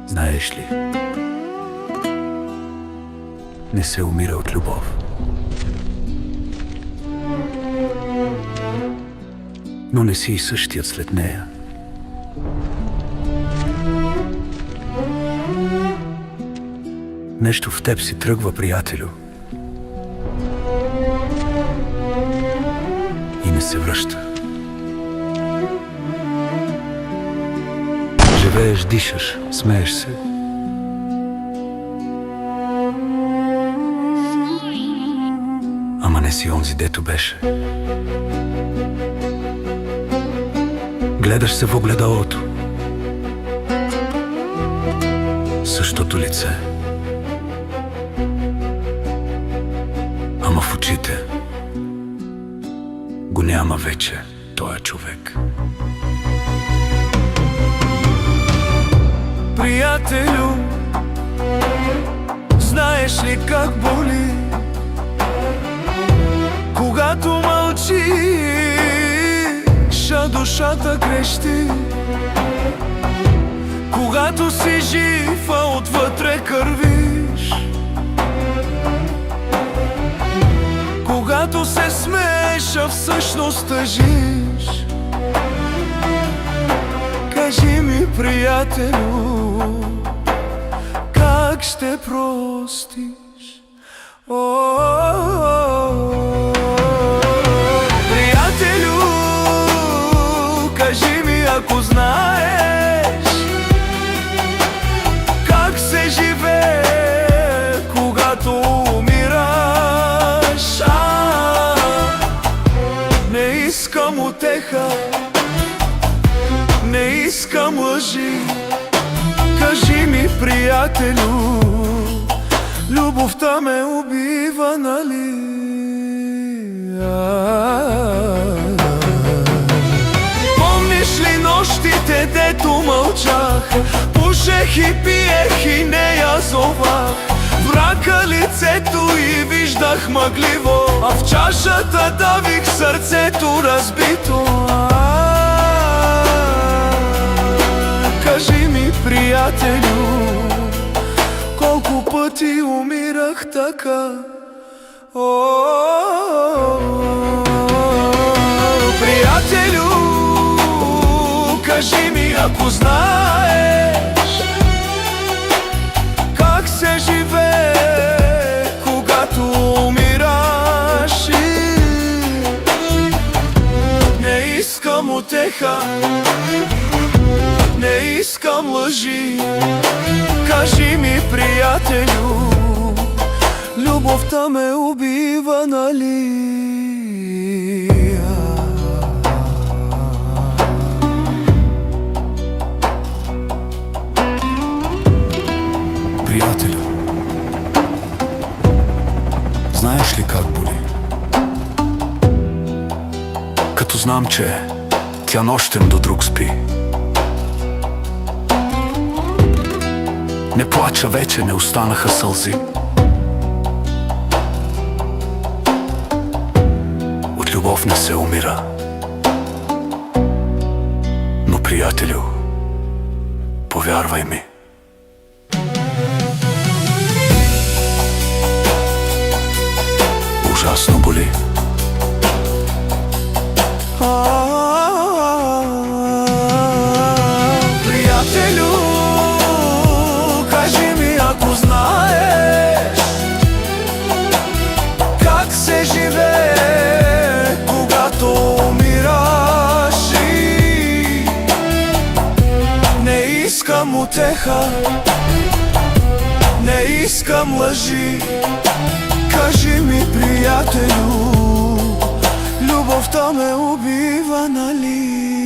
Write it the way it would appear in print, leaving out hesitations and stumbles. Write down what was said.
Знаеш ли, не се умира от любов. Но не си и същият след нея. Нещо в теб си тръгва, приятелю, и не се връща. Живееш, дишаш, смееш се. Ама не си онзи, дето беше. Гледаш се в огледалото. Същото лице. Ама в очите го няма вече тоя човек. Приятелю, знаеш ли как боли, когато мълчиш, а душата крещи? Когато си жив, а отвътре кървиш? Когато се смееш, а всъщност тъжиш? Кажи ми, приятелю, как ще простиш? Приятелю, кажи ми, ако знаеш как се живее, когато умираш. Не искам утеха, не искам лъжи. Кажи ми, приятелю, любовта ме убива, нали? Помниш ли нощите, дето мълчах? Пушех и пиех и не я зовах. Врака лицето и виждах мъгливо, а в чашата давих сърцето разбито. Кажи ми, приятелю, колко пъти умирах така? Приятелю, кажи ми, ако знаеш как се живее, когато умираш. Не искам утеха, не искам лъжи. Кажи ми, приятелю, любовта ме убива, нали? Приятелю, знаеш ли как боли? Като знам, че тя нощем до друг спи. Не плача вече, не останаха сълзи. От любов не се умира. Но, приятелю, повярвай ми, ужасно боли. Приятелю, кажи ми, ако знаеш как се живее, когато умираш. Не искам утеха, не искам лъжи. Кажи ми, приятелю, любовта ме убива, нали?